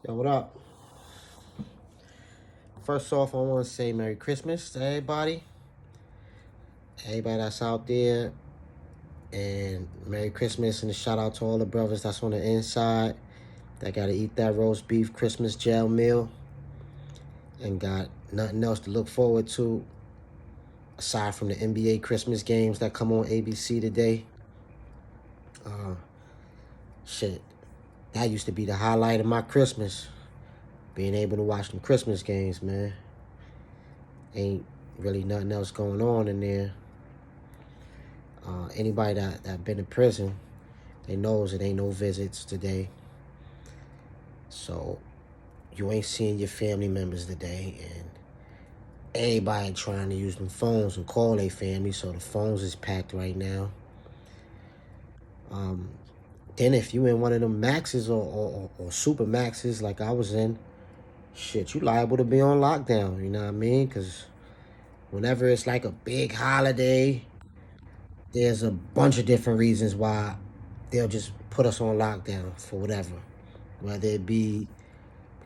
Yo, what up? First off, I want to say Merry Christmas to everybody. Everybody that's out there. And Merry Christmas and a shout out to all the brothers that's on the inside that got to eat that roast beef Christmas gel meal and got nothing else to look forward to aside from the NBA Christmas games that come on ABC today. Uh, shit, that used to be the highlight of my Christmas. Being able to watch them Christmas games, man. Ain't really nothing else going on in there. Anybody that been in prison, they knows it ain't no visits today. So you ain't seeing your family members today, and everybody trying to use them phones and call their family, so the phones is packed right now. Then if you in one of them maxes or super maxes like I was in, shit, you liable to be on lockdown, you know what I mean? Because whenever it's like a big holiday, there's a bunch of different reasons why they'll just put us on lockdown for whatever. Whether it be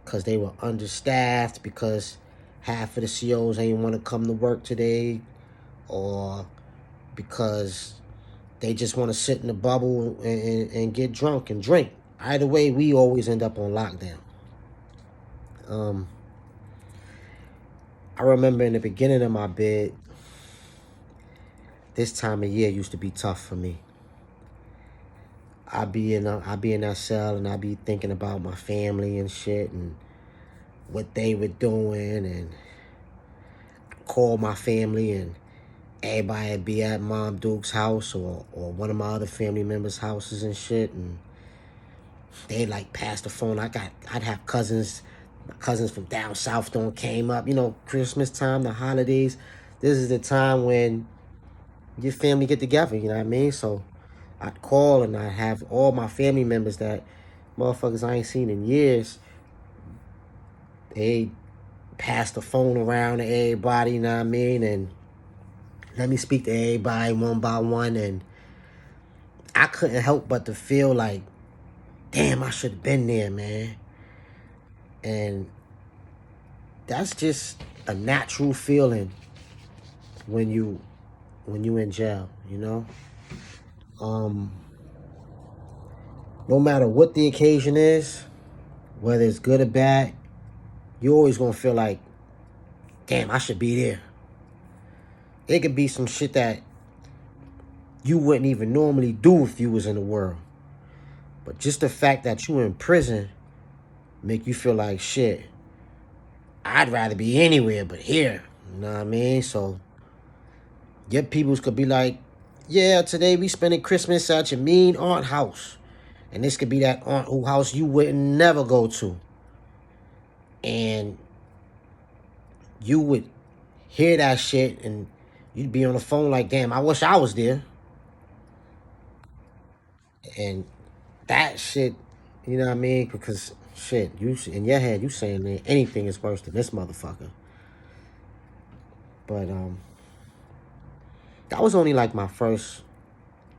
because they were understaffed, because half of the COs ain't want to come to work today, or because they just want to sit in the bubble and get drunk and drink. Either way, we always end up on lockdown. I remember in the beginning of my bid, this time of year used to be tough for me. I be in that cell and I be thinking about my family and shit and what they were doing, and call my family and everybody would be at Mom Duke's house or one of my other family members' houses and shit, and they like pass the phone. I'd have cousins from down south came up. You know, Christmas time, the holidays. This is the time when your family get together, you know what I mean? So I'd call and I'd have all my family members that motherfuckers I ain't seen in years. They pass the phone around to everybody, you know what I mean? And let me speak to everybody one by one. And I couldn't help but to feel like, damn, I should have been there, man. And that's just a natural feeling when you in jail, you know? No matter what the occasion is, whether it's good or bad, you always gonna feel like, damn, I should be there. It could be some shit that you wouldn't even normally do if you was in the world. But just the fact that you in prison make you feel like, shit, I'd rather be anywhere but here. You know what I mean? So your peoples could be like, yeah, today we spending Christmas at your mean aunt house. And this could be that aunt whose house you would never go to. And you would hear that shit and you'd be on the phone like, damn, I wish I was there. And that shit, you know what I mean? Because shit, you in your head, you saying that anything is worse than this motherfucker. But that was only like my first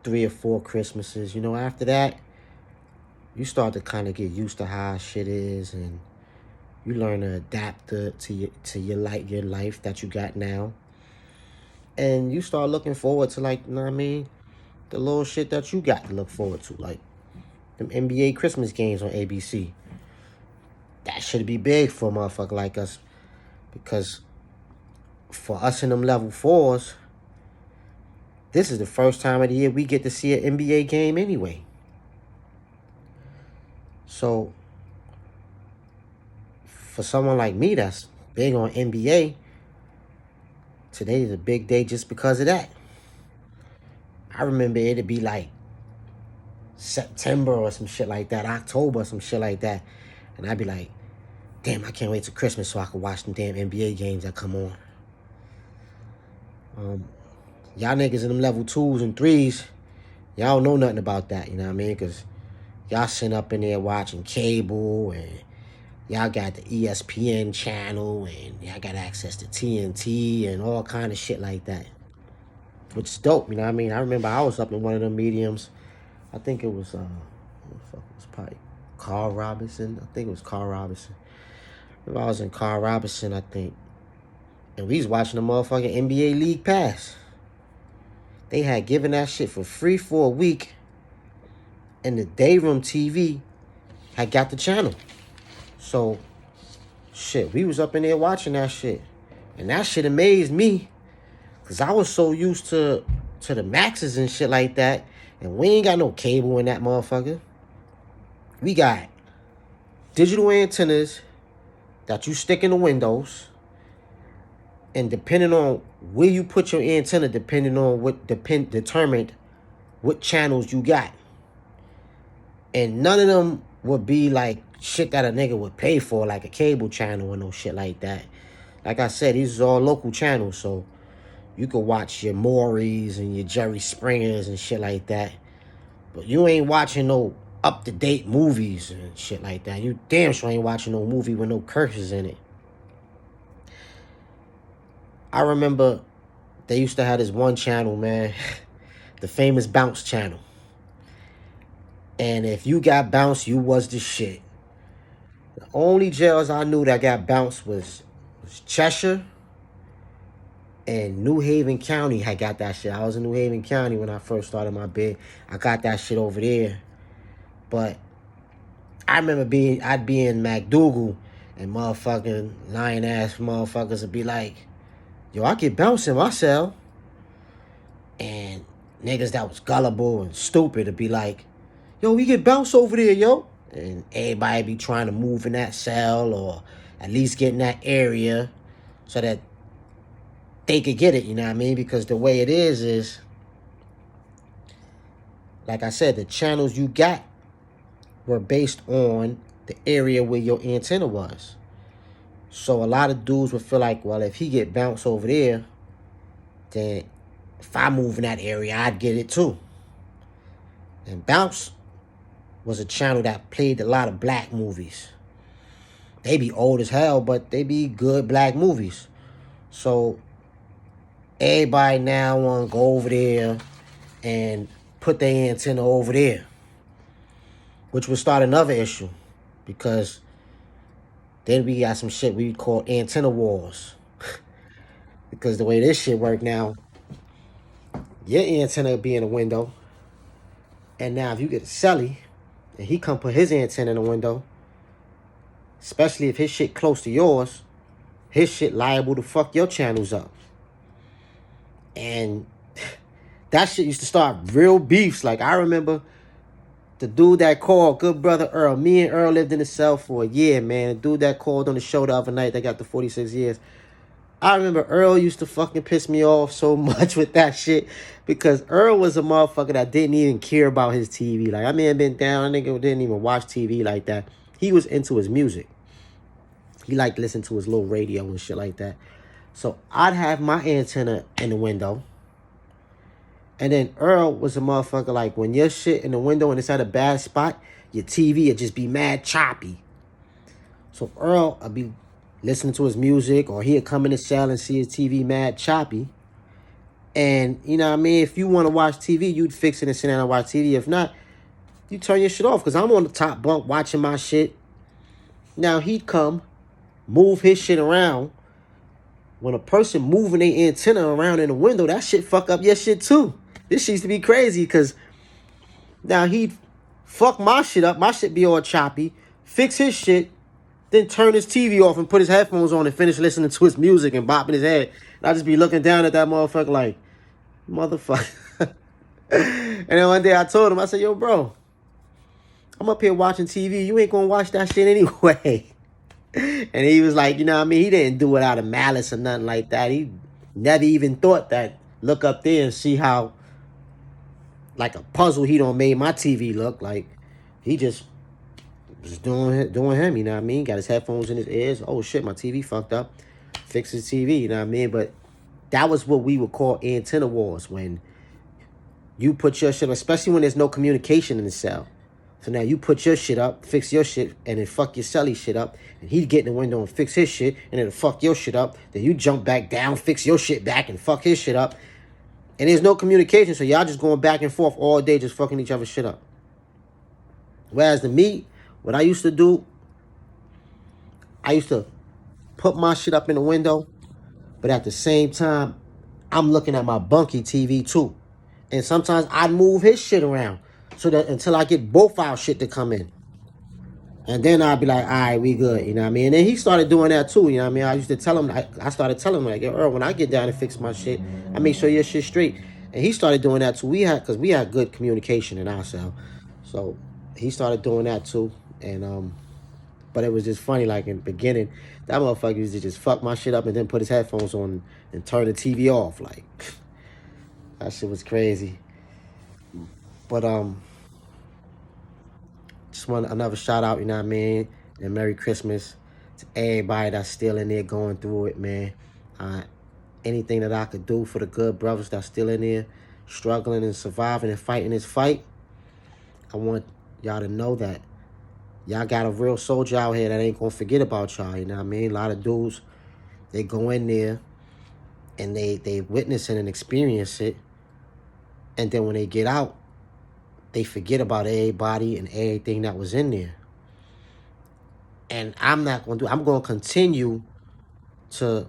3 or 4 Christmases. You know, after that, you start to kind of get used to how shit is, and you learn to adapt to your life that you got now, and you start looking forward to, like, you know what I mean, the little shit that you got to look forward to, like them NBA Christmas games on ABC. That should be big for a motherfucker like us, because for us in them level 4s, this is the first time of the year we get to see an NBA game anyway. So for someone like me that's big on NBA, today is a big day just because of that. I remember it'd be like September or some shit like that, October or some shit like that, and I'd be like, damn, I can't wait till Christmas so I can watch them damn NBA games that come on. Y'all niggas in them level 2s and 3s, y'all don't know nothing about that, you know what I mean? Because y'all sitting up in there watching cable, and y'all got the ESPN channel, and y'all got access to TNT and all kind of shit like that, which is dope, you know what I mean? I remember I was up in one of them mediums. I think it was, what the fuck, it was probably Carl Robinson. I think it was Carl Robinson. I was in Carl Robinson, I think. And we was watching the motherfucking NBA League Pass. They had given that shit for free for a week. And the Dayroom TV had got the channel. So, shit, we was up in there watching that shit. And that shit amazed me. Because I was so used to the Maxes and shit like that. And we ain't got no cable in that motherfucker. We got digital antennas that you stick in the windows. And depending on where you put your antenna, depending on what determined what channels you got. And none of them would be like shit that a nigga would pay for, like a cable channel or no shit like that. Like I said, these are all local channels, so you could watch your Maury's and your Jerry Springers and shit like that. But you ain't watching no up-to-date movies and shit like that. You damn sure ain't watching no movie with no curses in it. I remember they used to have this one channel, man, the famous Bounce channel. And if you got Bounce, you was the shit. The only jails I knew that got Bounce was Cheshire and New Haven County had got that shit. I was in New Haven County when I first started my bid. I got that shit over there. But I remember I'd be in MacDougal and motherfucking lying-ass motherfuckers would be like, yo, I get Bounce in my cell. And niggas that was gullible and stupid would be like, yo, we get Bounce over there, yo. And everybody be trying to move in that cell or at least get in that area so that they could get it, you know what I mean? Because the way it is, like I said, the channels you got were based on the area where your antenna was. So a lot of dudes would feel like, well, if he get Bounce over there, then if I move in that area, I'd get it too. And Bounce was a channel that played a lot of black movies. They be old as hell, but they be good black movies. So everybody now want to go over there and put their antenna over there, which would start another issue, because then we got some shit we call antenna wars. Because the way this shit work now, your antenna will be in the window, and now if you get a celly and he come put his antenna in the window, especially if his shit close to yours, his shit liable to fuck your channels up. And that shit used to start real beefs. Like, I remember the dude that called, good brother Earl. Me and Earl lived in the cell for a year, man. The dude that called on the show the other night that got the 46 years. I remember Earl used to fucking piss me off so much with that shit, because Earl was a motherfucker that didn't even care about his TV. Like, I may have been down, a nigga didn't even watch TV like that. He was into his music. He liked to listen to his little radio and shit like that. So I'd have my antenna in the window. And then Earl was a motherfucker, like, when your shit in the window and it's at a bad spot, your TV would just be mad choppy. So Earl would be listening to his music, or he'd come in the cell and see his TV mad choppy. And, you know what I mean, if you want to watch TV, you'd fix it and sit down and watch TV. If not, you turn your shit off, because I'm on the top bunk watching my shit. Now, he'd come, move his shit around. When a person moving their antenna around in the window, that shit fuck up your shit too. This shit used to be crazy, because now he'd fuck my shit up. My shit be all choppy. Fix his shit. Then turn his TV off and put his headphones on and finish listening to his music and bopping his head. And I just be looking down at that motherfucker like, motherfucker. And then one day I told him, I said, yo, bro, I'm up here watching TV. You ain't gonna watch that shit anyway. And he was like, you know what I mean? He didn't do it out of malice or nothing like that. He never even thought that. Look up there and see how, like a puzzle, he done made my TV look. Like, he just was doing him, you know what I mean? Got his headphones in his ears. Oh, shit, my TV fucked up. Fix his TV, you know what I mean? But that was what we would call antenna wars, when you put your shit, especially when there's no communication in the cell. So now you put your shit up, fix your shit, and then fuck your celly shit up. And he'd get in the window and fix his shit, and then fuck your shit up. Then you jump back down, fix your shit back, and fuck his shit up. And there's no communication, so y'all just going back and forth all day just fucking each other's shit up. Whereas the me, What I used to do, I used to put my shit up in the window, but at the same time, I'm looking at my bunkie TV too. And sometimes I'd move his shit around so that until I get both our shit to come in. And then I'd be like, all right, we good, you know what I mean? And then he started doing that too, you know what I mean? I used to tell him, I started telling him, like, yo, Earl, when I get down and fix my shit, I make sure your shit's straight. And he started doing that too. Because we had good communication in our cell. So he started doing that too. And, but it was just funny, like in the beginning, that motherfucker used to just fuck my shit up and then put his headphones on and turn the TV off. Like, that shit was crazy. But, just want another shout out, you know what I mean? And Merry Christmas to everybody that's still in there going through it, man. Anything that I could do for the good brothers that's still in there struggling and surviving and fighting this fight, I want y'all to know that y'all got a real soldier out here that ain't gonna forget about y'all, you know what I mean? A lot of dudes, they go in there and they witness it and experience it, and then when they get out, they forget about everybody and everything that was in there. And I'm not going to do, I'm going to continue to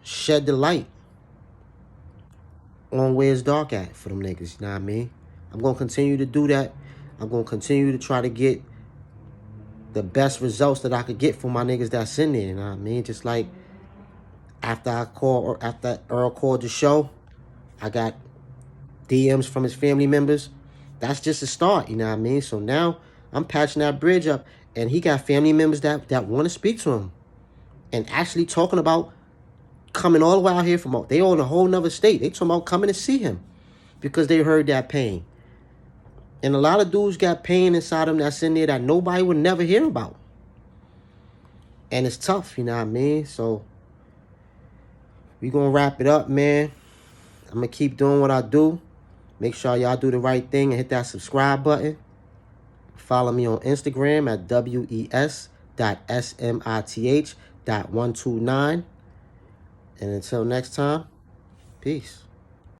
shed the light on where it's dark at for them niggas, you know what I mean? I'm going to continue to do that. I'm going to continue to try to get the best results that I could get for my niggas that's in there, you know what I mean? Just like after Earl called the show, I got DMs from his family members. That's just a start, you know what I mean? So now I'm patching that bridge up, and he got family members that want to speak to him and actually talking about coming all the way out here from, they on a whole nother state. They talking about coming to see him because they heard that pain. And a lot of dudes got pain inside them that's in there that nobody would never hear about. And it's tough, you know what I mean? So we gonna wrap it up, man. I'm gonna keep doing what I do. Make sure y'all do the right thing and hit that subscribe button. Follow me on Instagram at wes.smith.129. And until next time, peace.